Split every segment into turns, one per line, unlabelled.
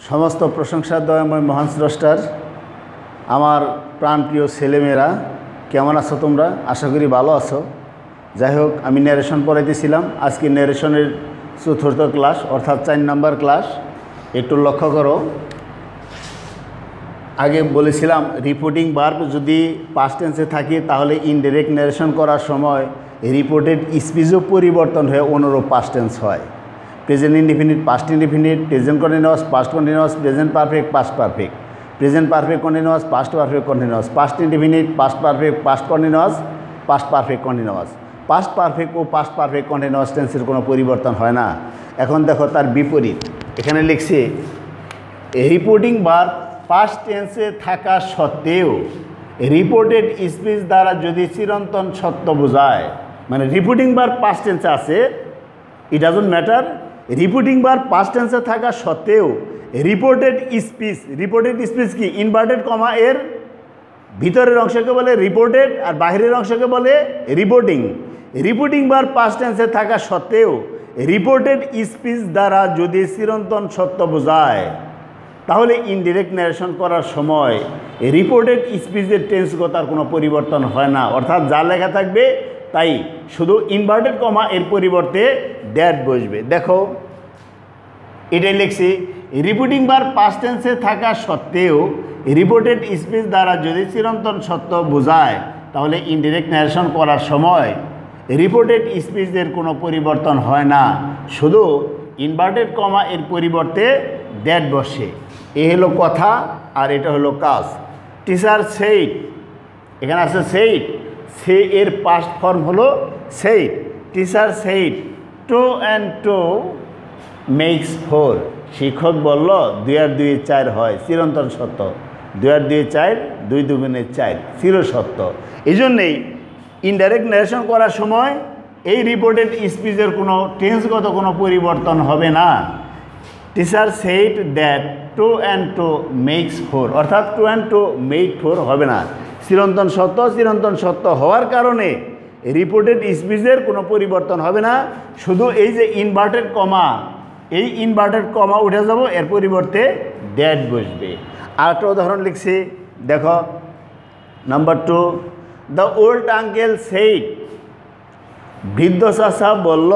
সমস্ত প্রশংসা দয়াময় মহান স্রষ্টার। আমার প্রাণপ্রিয় ছেলেমেয়েরা কেমন আছো তোমরা? আশা করি ভালো আছো। যাই হোক, আমি ন্যারেশন পড়াইতেছিলাম। আজকে ন্যারেশনের চতুর্থ ক্লাস, অর্থাৎ 4 নম্বর ক্লাস। একটু লক্ষ্য করো, আগে বলেছিলাম রিপোর্টিং ভার্ব যদি পাস্ট টেন্সে থাকে তাহলে ইনডাইরেক্ট ন্যারেশন করার সময় রিপোর্টেড স্পিচও পরিবর্তন হয়ে অনুরূপ পাস্ট টেন্স হয়। Present indefinite, past indefinite, present continuous, past continuous, present perfect, past perfect, present perfect continuous, past perfect continuous, past indefinite, past perfect, past continuous, past perfect continuous. Past perfect ও past perfect continuous টেন্সের কোনো পরিবর্তন হয় না। এখন দেখো তার বিপরীত, এখানে লিখছে রিপোর্টিং ভার্ব পাস্ট টেন্সে থাকা সত্ত্বেও রিপোর্টেড স্পিচ দ্বারা যদি চিরন্তন সত্য বোঝায়, মানে রিপোর্টিং ভার্ব পাস্ট টেন্সে আছে, it doesn't matter, reporting verb past টেন্সে থাকা সত্ত্বেও রিপোর্টেড স্পিচ কি ইনভার্টেড কমা এর ভিতরের অংশকে বলে রিপোর্টেড আর বাহিরের অংশকে বলে রিপোর্টিং। রিপোর্টিং ভার্ব পাস্ট টেন্সে থাকা সত্ত্বেও রিপোর্টেড স্পিচ দ্বারা যদি চিরন্তন সত্য বোঝায় তাহলে ইনডিরেক্ট ন্যারেশন করার সময় রিপোর্টেড স্পিচের টেন্সগতার কোনো পরিবর্তন হয় না, অর্থাৎ যা লেখা থাকবে তাই, শুধু ইনভার্টেড কমা এর পরিবর্তে দ্যাট বসবে। দেখো এটাই লিখছি, রিপোর্টিং ভার্ব পাস্ট টেন্সে থাকা সত্ত্বেও রিপোর্টেড স্পিচ দ্বারা যদি চিরন্তন সত্য বোঝায় তাহলে ইনডিরেক্ট ন্যারেশন করার সময় রিপোর্টেড স্পিচের কোনো পরিবর্তন হয় না, শুধু ইনভার্টেড কমা এর পরিবর্তে দ্যাট বসে। এ হলো কথা আর এটা হলো কাজ। টিচার সেইড, এখানে আছে সেইড, সে এর পাস্ট ফর্ম হলো said. Teacher said 2 and 2 makes 4। শিক্ষক বলল 2 আর 2 4 হয়, চিরন্তন সত্য। 2 আর 2 4, 2 2 4, চির সত্য। এই জন্যেই ইনডাইরেক্ট ন্যারেশন করার সময় এই রিপোর্টেড স্পিচের কোনো টেন্সগত কোনো পরিবর্তন হবে না। Teacher said that 2 and 2 makes 4, অর্থাৎ 2 and 2 মেক 4 হবে না। চিরন্তন সত্য হওয়ার কারণে রিপোর্টেড স্পিচের কোনো পরিবর্তন হবে না, শুধু এই যে ইনভার্টেড কমা, এই ইনভার্টেড কমা উঠে যাব, এর পরিবর্তে দ্যাট বসবে। আর একটা উদাহরণ লিখছি, দেখো number 2, the old uncle said, বৃদ্ধ চাচা বলল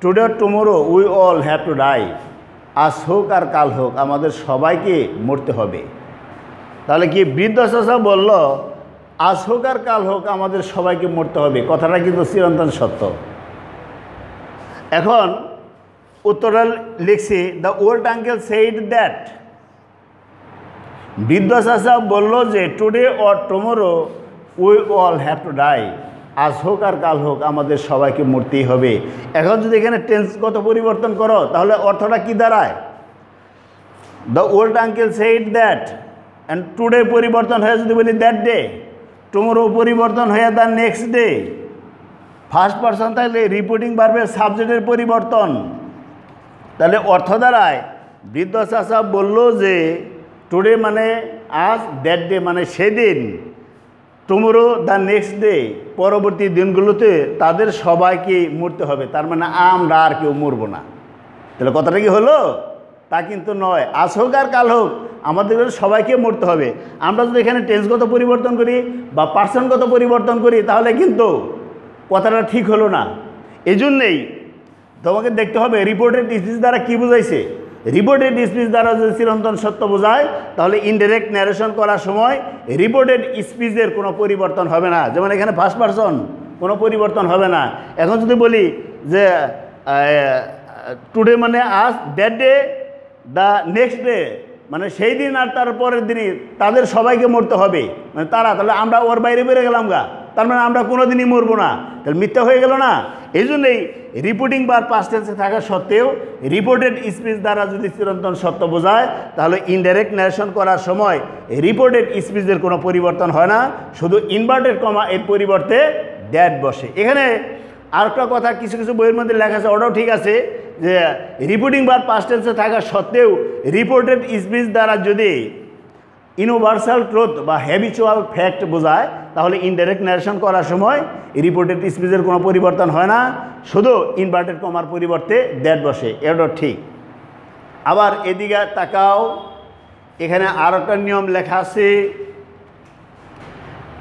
today tomorrow we all have to die, আজ হোক আর কাল হোক আমাদের সবাইকে মরতে হবে। তাহলে কি বৃদ্ধ চাচা বলল আজ হোক আর কাল হোক আমাদের সবাইকে মরতে হবে, কথাটা কিন্তু চিরন্তন সত্য। এখন উত্তরটা লিখছি, the old uncle said that, বৃদ্ধ চাচা বলল যে today or tomorrow we all have to die, আজ হোক আর কাল হোক আমাদের সবাইকে মরতেই হবে। এখন যদি এখানে টেন্সগত পরিবর্তন করো তাহলে অর্থটা কি দাঁড়ায়? The old uncle said that, and today পরিবর্তন হয়ে যদি বলি দ্যাট ডে, টুমোরো পরিবর্তন হয়ে the next day, first person থাকলে রিপোর্টিং ভার্বের সাবজেক্টের পরিবর্তন, তাহলে অর্থ দাঁড়ায় বৃদ্ধ চাচা বলল যে টুডে মানে আজ, দ্যাট ডে মানে সেদিন, টুমোরো দ্য নেক্সট ডে পরবর্তী দিনগুলোতে তাদের সবাইকে মরতে হবে, তার মানে আমরা আর কেউ মরব না। তাহলে কথাটা কি হলো? তা কিন্তু নয়, আজ হোক আর কাল হোক আমাদের সবাইকে মরতে হবে। আমরা যদি এখানে টেন্সগত পরিবর্তন করি বা পার্সনগত পরিবর্তন করি তাহলে কিন্তু কথাটা ঠিক হলো না। এই জন্যেই তোমাকে দেখতে হবে রিপোর্টেড স্পিচ দ্বারা কী বোঝাইছে। রিপোর্টেড স্পিচ দ্বারা যদি চিরন্তন সত্য বোঝায় তাহলে ইনডাইরেক্ট ন্যারেশন করার সময় রিপোর্টেড স্পিচের কোনো পরিবর্তন হবে না। যেমন এখানে ফার্স্ট পারসন, কোনো পরিবর্তন হবে না। এখন যদি বলি যে টুডে মানে আজ, that day the next day মানে সেই দিন আর তার পরের দিনই তাদের সবাইকে মরতে হবে, মানে তারা, তাহলে আমরা ওর বাইরে বেড়ে গেলাম গা, তার মানে আমরা কোনো দিনই মরবো না, তাহলে মিথ্যা হয়ে গেল না। এই জন্যেই রিপোর্টিং ভার্ব পাস্ট টেন্সে থাকা সত্ত্বেও রিপোর্টেড স্পিচ দ্বারা যদি চিরন্তন সত্য বোঝায় তাহলে ইনডাইরেক্ট ন্যারেশন করার সময় রিপোর্টেড স্পিচের কোনো পরিবর্তন হয় না, শুধু ইনভার্টেড কমা এর পরিবর্তে দ্যাট বসে। এখানে আরেকটা কথা কিছু কিছু বইয়ের মধ্যে লেখা আছে, ওটাও ঠিক আছে, যে রিপোর্টিং ভার্ব পাস্ট টেন্সে থাকা সত্ত্বেও রিপোর্টেড স্পিচ দ্বারা যদি ইউনিভার্সাল ট্রুথ বা হ্যাবিচুয়াল ফ্যাক্ট বোঝায় তাহলে ইনডাইরেক্ট ন্যারেশন করার সময় রিপোর্টেড স্পিচের কোনো পরিবর্তন হয় না, শুধু ইনভার্টেড কমার পরিবর্তে দ্যাট বসে। এটা ঠিক। আবার এদিকে তাকাও, এখানে আর একটা নিয়ম লেখা আছে,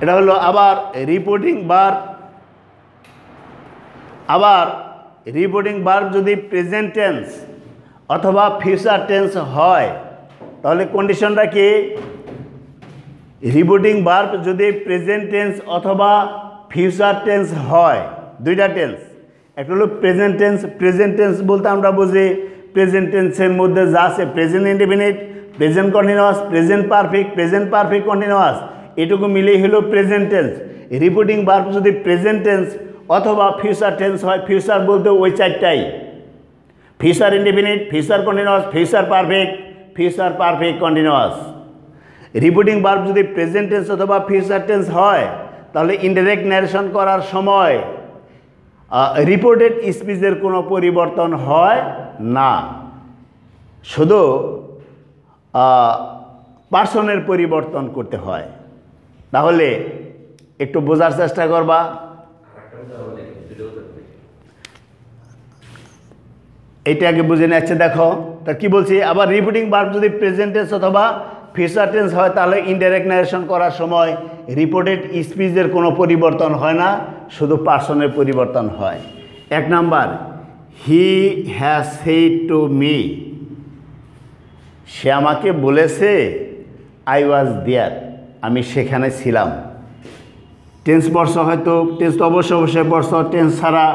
এটা হলো আবার রিপোর্টিং ভার্ব। আবার রিপোর্টিং ভার্ব যদি প্রেজেন্ট টেন্স অথবা ফিউচার টেন্স হয় তাহলে কন্ডিশনটা কি? রিপোর্টিং ভার্ব যদি প্রেজেন্ট টেন্স অথবা ফিউচার টেন্স হয়, দুইটা টেন্স, একটা হলো প্রেজেন্ট টেন্স। প্রেজেন্ট টেন্স বলতে আমরা বুঝি প্রেজেন্ট টেন্সের মধ্যে যা আছে present indefinite, present continuous, present perfect continuous, এটুকু মিলেই হলো প্রেজেন্ট টেন্স। রিপোর্টিং ভার্ব যদি প্রেজেন্ট টেন্স অথবা ফিউচার টেন্স হয়, ফিউচার বলতে ওই চারটাই, future indefinite, future continuous, future perfect continuous. Reporting verb যদি প্রেজেন্ট টেন্স অথবা ফিউচার টেন্স হয় তাহলে ইনডাইরেক্ট ন্যারেশন করার সময় রিপোর্টেড স্পিচের কোনো পরিবর্তন হয় না, শুধু পার্সনের পরিবর্তন করতে হয়। তাহলে একটু বোঝার চেষ্টা করবা। এইটা আগে বুঝে নিচ্ছে, দেখো তা কি বলছি। আবার রিপোর্টিং ভার্ব যদি প্রেজেন্ট টেন্স অথবা ফিউচার টেন্স হয় তাহলে ইনডাইরেক্ট ন্যারেশন করার সময় রিপোর্টেড স্পিচের কোনো পরিবর্তন হয় না, শুধু পার্সনের পরিবর্তন হয়। 1 number, he has said to me, সে আমাকে বলেছে, আই ওয়াজ দেয়ার, আমি সেখানে ছিলাম। টেন্স পড়ছ হয়তো, টেন্স তো অবশ্যই পড়ছ, টেন্স ছাড়া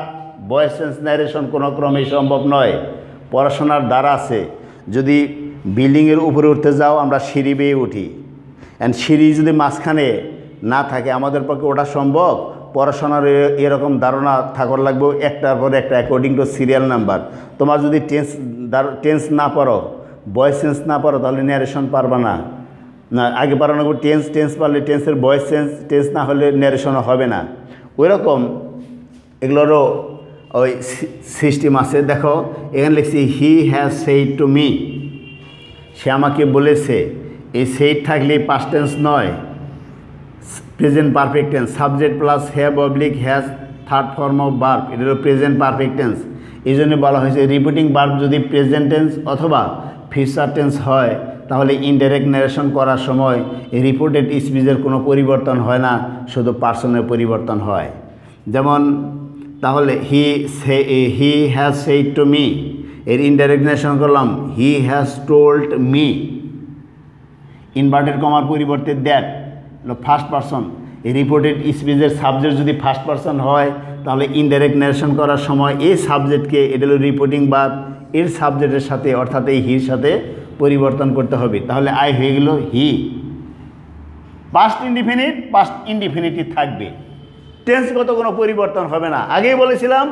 ভয়েস টেন্স ন্যারেশন কোনো ক্রমেই সম্ভব নয়। পড়াশোনার দ্বারা আছে, যদি বিল্ডিংয়ের উপরে উঠতে যাও আমরা সিঁড়ি বেয়ে উঠি, অ্যান্ড সিঁড়ি যদি মাঝখানে না থাকে আমাদের পক্ষে ওঠা সম্ভব। পড়াশোনার এরকম ধারণা থাকার লাগবে একটার পর একটা অ্যাকর্ডিং টু সিরিয়াল নাম্বার। তোমার যদি টেন্স না পড়ো, ভয়েস টেন্স না পড়ো তাহলে ন্যারেশন পারবা না। আগে পারানো টেন্স পারলে টেন্সের ভয়েস টেন্স না হলে ন্যারেশনও হবে না। ওই রকম এগুলোরও ওই সিস্টেম আছে। দেখো এখানে লিখছি he has said to me, সে আমাকে বলেছে। এই সেড থাকলে পাস্ট টেন্স নয়, present perfect tense, subject plus have oblique has third form of verb, এটা হলো প্রেজেন্ট পারফেক্ট টেন্স। এই জন্য বলা হয়েছে রিপিটিং ভার্ব যদি প্রেজেন্ট টেন্স অথবা ফিউচার টেন্স হয় তাহলে ইনডাইরেক্ট ন্যারেশন করার সময় রিপোর্টেড স্পিচের কোনো পরিবর্তন হয় না, শুধু পার্সনের পরিবর্তন হয়। যেমন তাহলে হি হ্যাজ সেড টু মি, এর ইনডাইরেক্ট ন্যারেশন করলাম he has told me, inverted কমার পরিবর্তে দ্যাট ফার্স্ট পারসন। এই রিপোর্টেড স্পিচের সাবজেক্ট যদি ফার্স্ট পারসন হয় তাহলে ইনডাইরেক্ট ন্যারেশন করার সময় এই সাবজেক্টকে, এটা হলো রিপোর্টিং ভার্ব, এর সাবজেক্টের সাথে অর্থাৎ এই হির সাথে পরিবর্তন করতে হবে। তাহলে আই হয়ে গেল হি। পাস্ট ইনডিফিনিট থাকবে, টেন্সগত কোনো পরিবর্তন হবে না। আগেই বলেছিলাম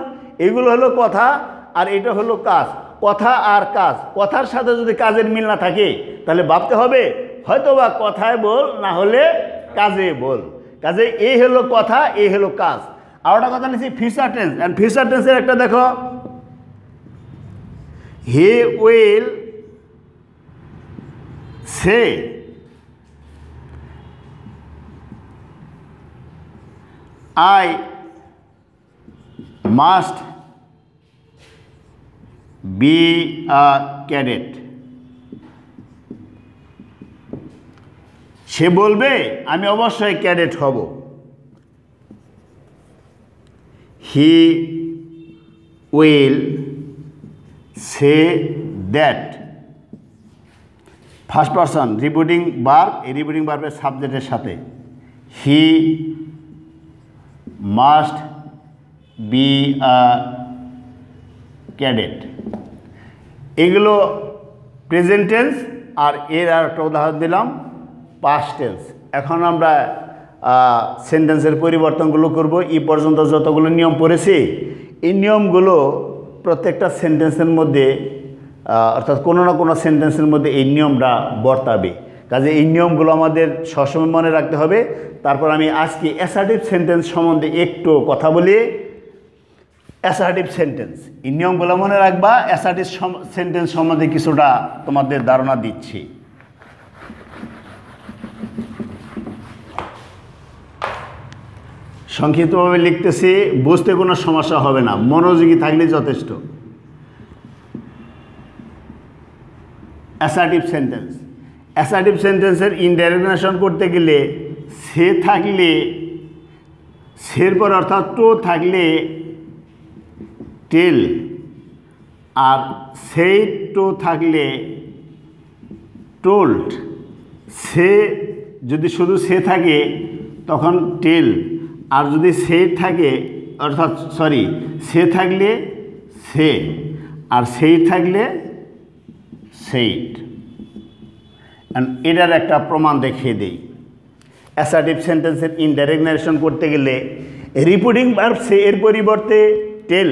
এগুলো হলো কথা আর এটা হলো কাজ। কথা আর কাজ, কথার সাথে যদি কাজের মিল না থাকে তাহলে ভাবতে হবে হয়তো বা কথায় বল, না হলে কাজে বল। কাজে এই হলো কথা, এই হলো কাজ। আর একটা কথা নিচ্ছি ফিউচার টেন্স, অ্যান্ড ফিউচার টেন্সের একটা দেখো, he will say, I must be a cadet. সে বলবে আমি অবশ্যই ক্যাডেট হব। He will say that, first person repeating verb, এই রিপিটিং ভার্বের সাবজেক্টের সাথে he must be a cadet. এগুলো প্রেজেন্ট টেন্স। আর এর আর একটা উদাহরণ দিলাম পাস্ট টেন্স। এখন আমরা সেন্টেন্সের পরিবর্তনগুলো করব। এই পর্যন্ত যতগুলো নিয়ম পড়েছি এই নিয়মগুলো প্রত্যেকটা সেন্টেন্সের মধ্যে অর্থাৎ কোনো না কোনো সেন্টেন্সের মধ্যে এই নিয়মটা বর্তাবে। কাজে এই নিয়মগুলো আমাদের সবসময় মনে রাখতে হবে। তারপর আমি আজকে অ্যাসার্টিভ সেন্টেন্স সম্বন্ধে একটু কথা বলি। অ্যাসার্টিভ সেন্টেন্স, এই নিয়মগুলো মনে রাখবা। অ্যাসার্টিভ সেন্টেন্স সম্বন্ধে কিছুটা তোমাদের ধারণা দিচ্ছি। সংক্ষিপ্তভাবে লিখতেছি, বুঝতে কোনো সমস্যা হবে না, মনোযোগী থাকলে যথেষ্ট। Assertive sentence. অ্যাসার্টিভ সেন্টেন্সের ইনডাইরেক্ট নেশন করতে গেলে সে থাকলে, সের পর অর্থাৎ টো থাকলে টেল, আর সেই টো থাকলে টোল্ড। সে যদি শুধু সে থাকে তখন টেল, আর যদি সে থাকে অর্থাৎ সে থাকলে সে, আর সেই থাকলে সেইট। এটার একটা প্রমাণ দেখিয়ে দিই। অ্যাসার্টিভ সেন্টেন্সের ইনডাইরেক্ট নারেশন করতে গেলে রিপিটিং ভার্ব সে এর পরিবর্তে টেল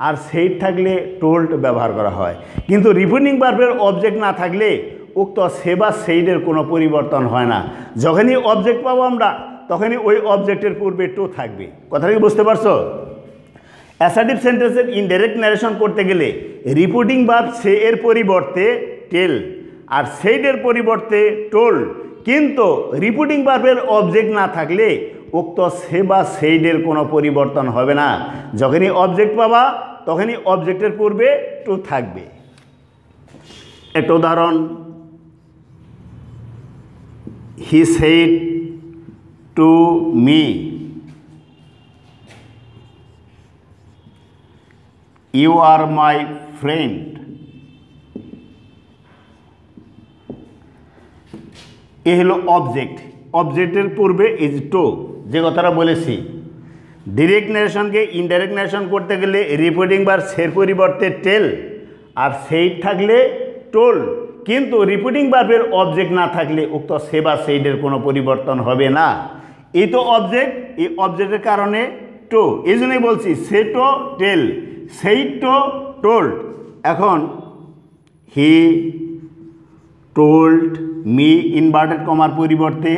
আর সেইট থাকলে টোল্ড ব্যবহার করা হয়। কিন্তু রিপিটিং ভার্বের অবজেক্ট না থাকলে উক্ত সে বা সেইটের কোনো পরিবর্তন হয় না। যখনই অবজেক্ট পাবো আমরা তখনই ওই অবজেক্টের পূর্বে টু থাকবে। কথাটা কি বুঝতে পারছো? অ্যাসার্টিভ সেন্টেন্সের ইনডাইরেক্ট নারেশন করতে গেলে রিপিটিং ভার্ব সে এর পরিবর্তে টেল আর সেইটের পরিবর্তে টোল্ড, কিন্তু রিপিটিং ভার্বের অবজেক্ট না থাকলে উক্ত সে বা সেইটের কোনো পরিবর্তন হবে না। যখনই অবজেক্ট পাবা তখনই অবজেক্টের পূর্বে টু থাকবে। একটা উদাহরণ, he said to me you R my friend. এ হলো অবজেক্ট, অবজেক্টের পূর্বে ইজ টু, যে কথাটা বলেছি। ডিরেক্ট নারেশনকে ইনডাইরেক্ট নারেশন করতে গেলে রিপিটিং ভার্ব সের পরিবর্তে টেল আর সেইট থাকলে টোল, কিন্তু রিপিটিং ভার্বের অবজেক্ট না থাকলে উক্ত সে বা সেইটের কোনো পরিবর্তন হবে না। এই তো অবজেক্ট, এই অবজেক্টের কারণে টু, এই জন্যই বলছি সে টো টেল, সেইট টো টোল্ড। এখন হি টোল্ড মি ইনভার্টেড কমার পরিবর্তে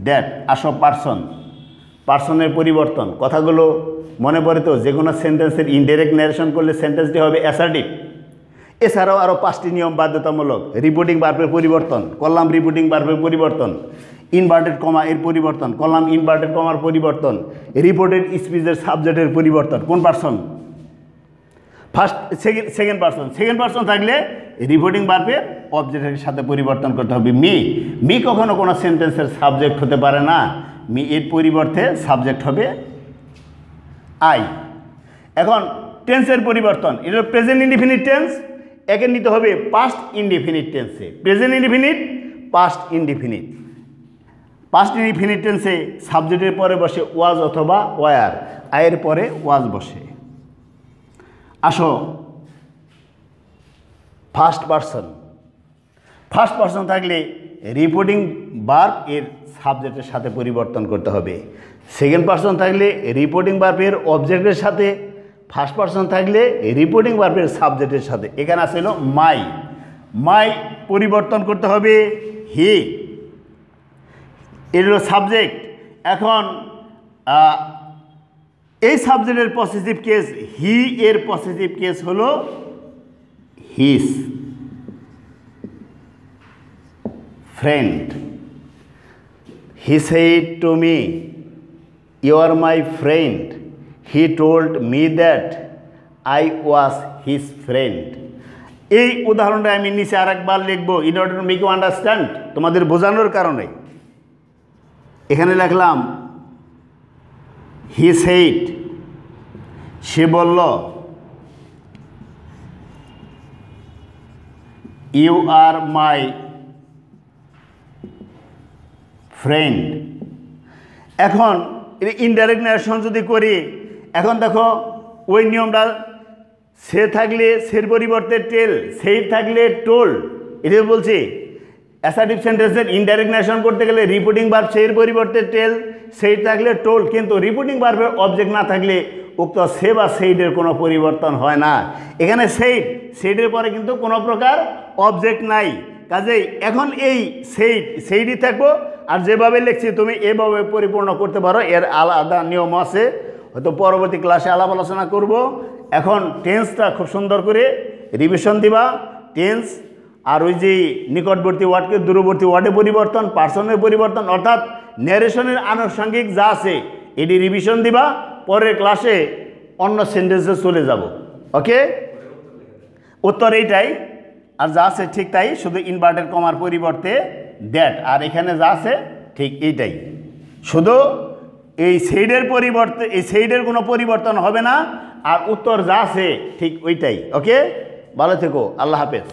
দ্যাট। আসো পার্সন, পার্সনের পরিবর্তন। কথাগুলো মনে পড়ে তো? যে কোনো সেন্টেন্সের ইনডাইরেক্ট নারেশন করলে সেন্টেন্সটি হবে অ্যাসার্টিভ। এছাড়াও আরও 5টি নিয়ম বাধ্যতামূলক। রিপিটিং ভার্বের পরিবর্তন করলাম, রিপিটিং ভার্বের পরিবর্তন, ইনভার্টেড কমা এর পরিবর্তন করলাম, ইনভার্টেড কমার পরিবর্তন, রিপোর্টেড স্পিচের সাবজেক্টের পরিবর্তন। কোন person? First second person. Second person থাকলে রিপিটিং ভার্বের অবজেক্টের সাথে পরিবর্তন করতে হবে মি। মি কখনো কোনো সেন্টেন্সের সাবজেক্ট হতে পারে না, মি এর পরিবর্তে সাবজেক্ট হবে আই। এখন টেন্সের পরিবর্তন, এটা প্রেজেন্ট ইনডিফিনিট টেন্স, একে নিতে হবে পাস্ট ইনডিফিনিট টেন্সে। Present indefinite, past indefinite. Past indefinite টেন্সে সাবজেক্টের পরে বসে ওয়াজ অথবা ওয়ার, আয়ের পরে ওয়াজ বসে। আসো ফার্স্ট পার্সন। ফার্স্ট পার্সন থাকলে রিপিটিং ভার্ব এর সাবজেক্টের সাথে পরিবর্তন করতে হবে। সেকেন্ড পার্সন থাকলে রিপিটিং ভার্বের অবজেক্টের সাথে, ফার্স্ট পার্সন থাকলে রিপিটিং ভার্বের সাবজেক্টের সাথে। এখানে আসলে মাই, মাই পরিবর্তন করতে হবে হি, এর হলো সাবজেক্ট। এখন এই সাবজেক্টের পসেসিভ কেস হি, এর পসেসিভ কেস হলো his. Friend, he said to me you R my friend, he told me that I was his friend. এই উদাহরণটা আমি নিচে আরেকবার লিখবো in order to make you understand, তোমাদের বোঝানোর কারণে। এখানে লিখলাম হি সেড, সে বলল, ইউ আর মাই ফ্রেন্ড। এখন ইনডাইরেক্ট নারেশন যদি করি, এখন দেখো ওই নিয়মটা, সে থাকলে সের পরিবর্তে টেল, সেই থাকলে টোল। এটা বলছি অ্যাসার্টিভ সেন্টেন্সের ইনডাইরেক্ট নারেশন করতে গেলে রিপিটিং ভার্ব সের পরিবর্তে টেল, সেই থাকলে টোল, কিন্তু রিপিটিং ভার্বের অবজেক্ট না থাকলে উক্ত সে বা সেইটের কোনো পরিবর্তন হয় না। এখানে সেইট, সেইটের পরে কিন্তু কোনো প্রকার অবজেক্ট নাই, কাজেই এখন এই সেইটই থাকবো। আর যেভাবে লিখছি তুমি এভাবে পরিপূর্ণ করতে পারো, এর আলাদা নিয়ম আছে, হয়তো পরবর্তী ক্লাসে আলাপ আলোচনা করব। এখন টেন্সটা খুব সুন্দর করে রিভিশন দিবা। টেন্স আর ওই যে নিকটবর্তী ওয়ার্ডকে দূরবর্তী ওয়ার্ডে পরিবর্তন, পার্সনের পরিবর্তন, অর্থাৎ ন্যারেশনের আনুষঙ্গিক যা আছে এটি রিভিশন দিবা। পরের ক্লাসে অন্য সেন্টেন্সে চলে যাব। ওকে, উত্তর এইটাই। আর যা আছে ঠিক তাই, শুধু ইনভার্টেড কমার পরিবর্তে দ্যাট, আর এখানে যা আছে ঠিক এইটাই, শুধু এই সেইডের পরিবর্তে এই সেইডের কোনো পরিবর্তন হবে না, আর উত্তর যা আছে ঠিক ওইটাই। ওকে, ভালো থেকো, আল্লাহ হাফেজ।